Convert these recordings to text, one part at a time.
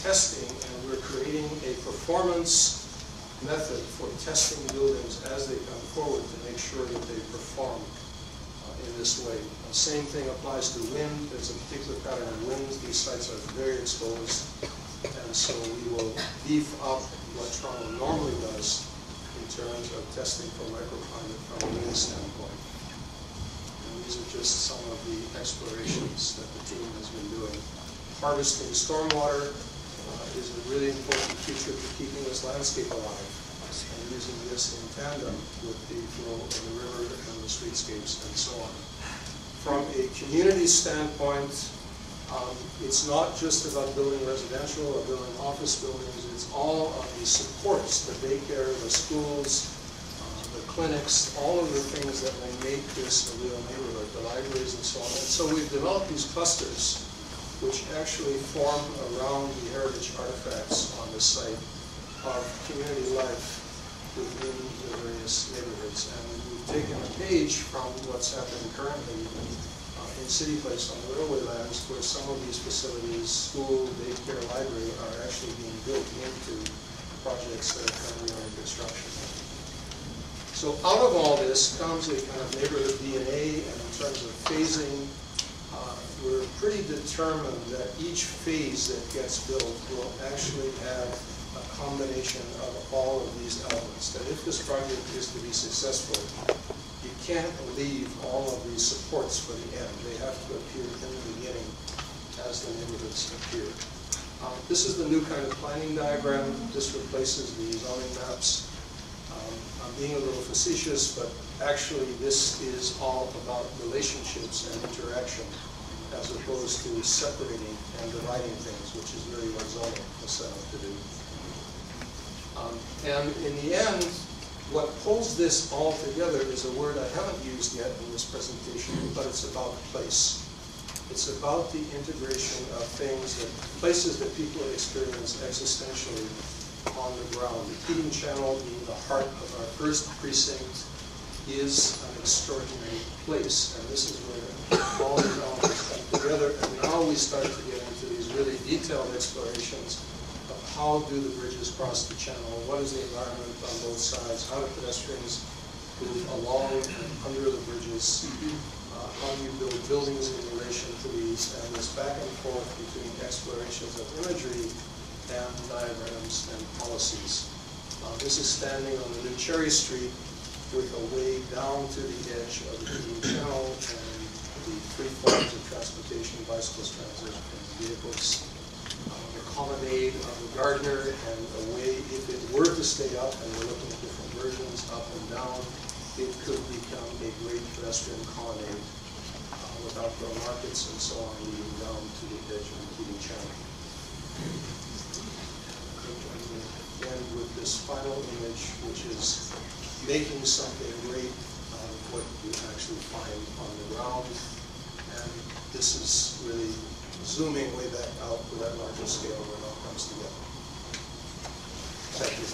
testing, and we're creating a performance method for testing buildings as they come forward to make sure that they perform in this way. The same thing applies to wind. There's a particular pattern of winds. These sites are very exposed, and so we will beef up what Toronto normally does in terms of testing for microclimate from a wind standpoint. And these are just some of the explorations that the team has been doing. Harvesting stormwater is a really important feature for keeping this landscape alive, and using this in tandem with the flow of the river and the streetscapes and so on. From a community standpoint, it's not just about building residential or building office buildings, it's all of the supports, the daycare, the schools, the clinics, all of the things that may make this a real neighborhood, the libraries and so on. And so we've developed these clusters which actually form around the heritage artifacts on the site of community life within the various neighborhoods. And we've taken a page from what's happening currently in City Place on the railway lands, where some of these facilities, school, daycare, library, are actually being built into projects that are currently under construction. So out of all this comes a kind of neighborhood DNA, and in terms of phasing, we're pretty determined that each phase that gets built will actually have a combination of all of these elements. That if this project is to be successful, you can't leave all of these supports for the end. They have to appear in the beginning as the neighborhoods appear. This is the new kind of planning diagram. This replaces the zoning maps. I'm being a little facetious, but actually this is all about relationships and interaction, as opposed to separating and dividing things, which is really what zoning was set up to do. And in the end, what pulls this all together is a word I haven't used yet in this presentation, but it's about place. It's about the integration of things, that places that people experience existentially on the ground. The heating channel being the heart of our first precinct is an extraordinary place, and this is where all these elements come together, and now we start to get into these really detailed explorations of how do the bridges cross the channel, what is the environment on both sides, how do pedestrians move along and under the bridges, how do you build buildings in relation to these, and this back and forth between explorations of imagery and diagrams and policies. This is standing on the new Cherry Street with a way down to the edge of the heating channel and the three forms of transportation, bicycles, transit, and vehicles. The colonnade of the Gardner, and a way, if it were to stay up, and we're looking at different versions, up and down, it could become a great pedestrian colonnade with outdoor markets and so on, leading down to the edge of the heating channel. And with this final image, which is making something great out of what you actually find on the ground. And this is really zooming way back out to that larger scale where it all comes together. Thank you.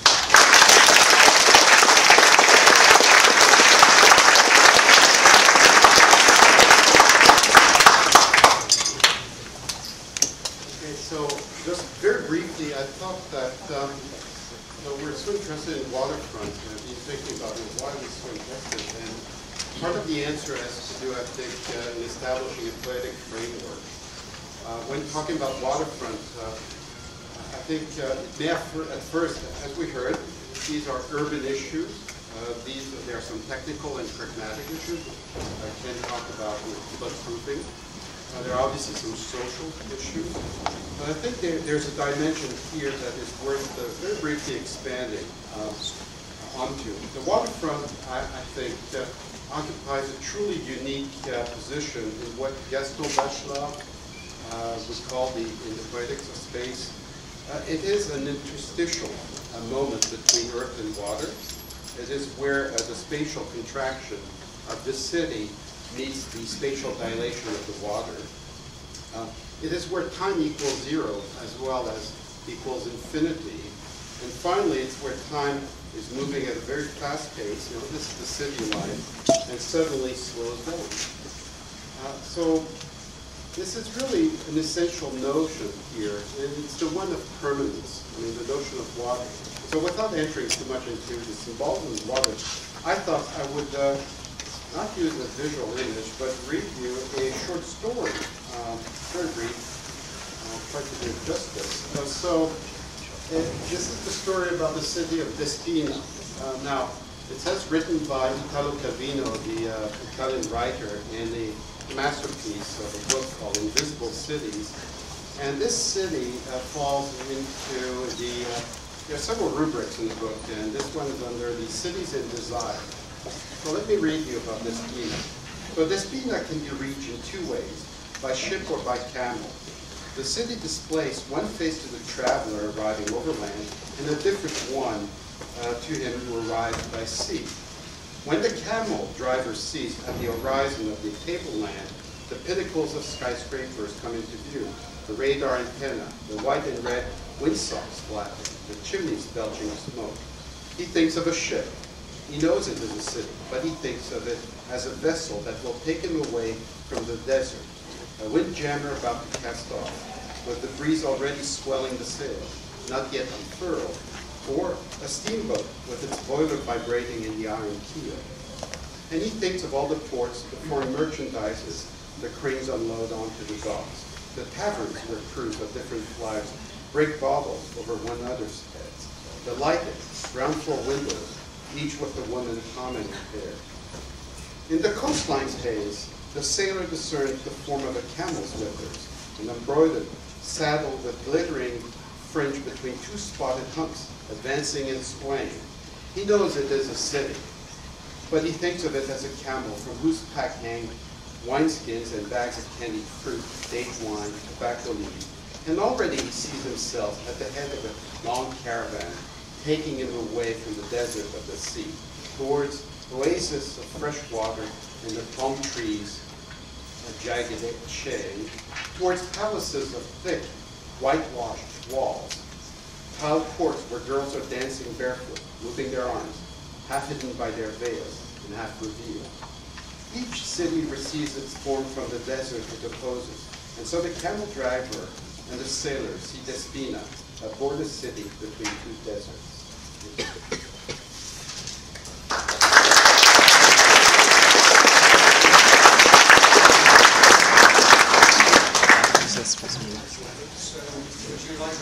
Okay, so just very briefly, I thought that we're so interested in Waterfront, and I've been thinking about why we're so interested. And part of the answer has to do, I think, in establishing a poetic framework. When talking about Waterfront, I think there at first, as we heard, these are urban issues. There are some technical and pragmatic issues I can talk about with floodproofing. There are obviously some social issues. But I think there's a dimension here that is worth very briefly expanding onto. The Waterfront, I think, occupies a truly unique position in what Gaston Bachelard would call in the poetics of space. It is an interstitial moment between earth and water. It is where the spatial contraction of the city meets the spatial dilation of the water. It is where time equals zero as well as equals infinity. And finally, it's where time is moving at a very fast pace. You know, this is the city life, and suddenly slows down. So this is really an essential notion here, and it's the one of permanence. I mean, the notion of water. So without entering too much into the symbolism of water, I thought I would not use a visual image, but read you a short story, very brief. I'll try to do justice. This is the story about the city of Despina. Now, it says written by Italo Calvino, the Italian writer, in a masterpiece of a book called Invisible Cities. And this city falls into the, there are several rubrics in the book, and this one is under the cities in desire. So let me read you about Despina. So Despina can be reached in two ways, by ship or by camel. The city displays one face to the traveler arriving overland, and a different one to him who arrives by sea. When the camel driver sees at the horizon of the tableland the pinnacles of skyscrapers come into view, the radar antenna, the white and red windsocks flapping, the chimneys belching smoke, he thinks of a ship. He knows it is a city, but he thinks of it as a vessel that will take him away from the desert, a windjammer about to cast off, with the breeze already swelling the sail, not yet unfurled, or a steamboat with its boiler vibrating in the iron keel. And he thinks of all the ports, the foreign merchandises the cranes unload onto the docks, the taverns where crews of different flags break bottles over one another's heads, the lighted, ground-floor windows, each with a woman commenting there. In the coastline's haze, the sailor discerns the form of a camel's withers, an embroidered saddle with glittering fringe between two spotted humps, advancing and swaying. He knows it is a city, but he thinks of it as a camel from whose pack hang wineskins and bags of candied fruit, date wine, tobacco leaves, and already he sees himself at the head of a long caravan, taking him away from the desert of the sea, towards oases of fresh water and the palm trees of jagged shade, towards palaces of thick, whitewashed walls, tiled courts where girls are dancing barefoot, moving their arms, half hidden by their veils and half revealed. Each city receives its form from the desert it opposes, and so the camel driver and the sailor see Despina aboard a city between two deserts. So, would you like to,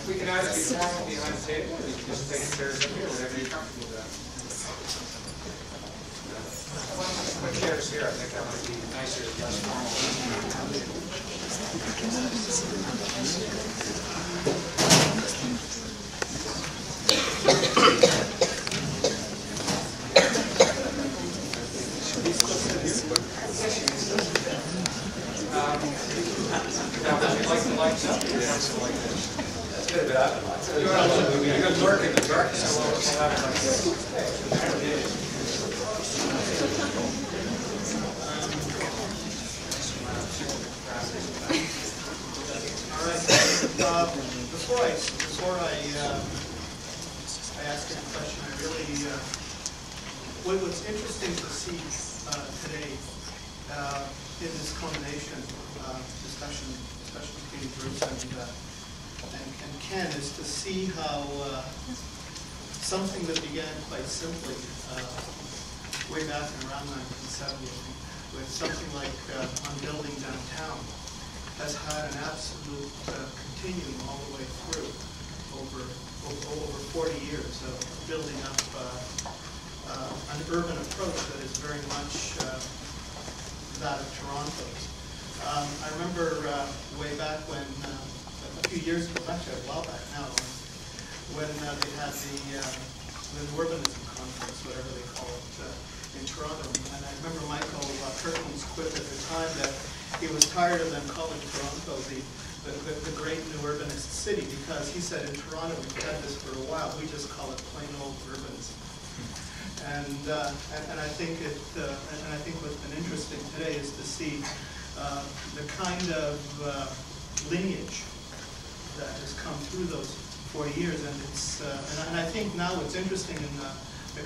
we can either be formal behind the table, or you can just take chairs up here, whatever you're comfortable with. Put chairs here, I think that might be nicer, less formal. Now, would you like the lights up? Yes. That's good, but you're going to work in the dark, so we'll have it like this. All right. Before I ask you a question, I really what's interesting to see today in this combination discussion, especially between Bruce and Ken, is to see how something that began quite simply way back in around 1970, with something like on building downtown, has had an absolute continuum all the way through over 40 years of building up an urban approach that is very much that of Toronto's. I remember way back when, a few years ago, actually a while back now, when they had the urbanism conference, whatever they call it, in Toronto. And I remember Michael Kirkland's quip at the time that he was tired of them calling Toronto the great new urbanist city, because he said in Toronto, we've had this for a while, we just call it plain old urbanism. And I think what's been interesting today is to see the kind of lineage that has come through those 40 years, and it's and I think now what's interesting in the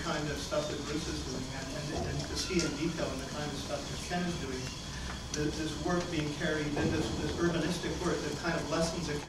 kind of stuff that Bruce is doing, and to see in detail in the kind of stuff that Ken is doing, this work being carried, this urbanistic work that kind of lessens it.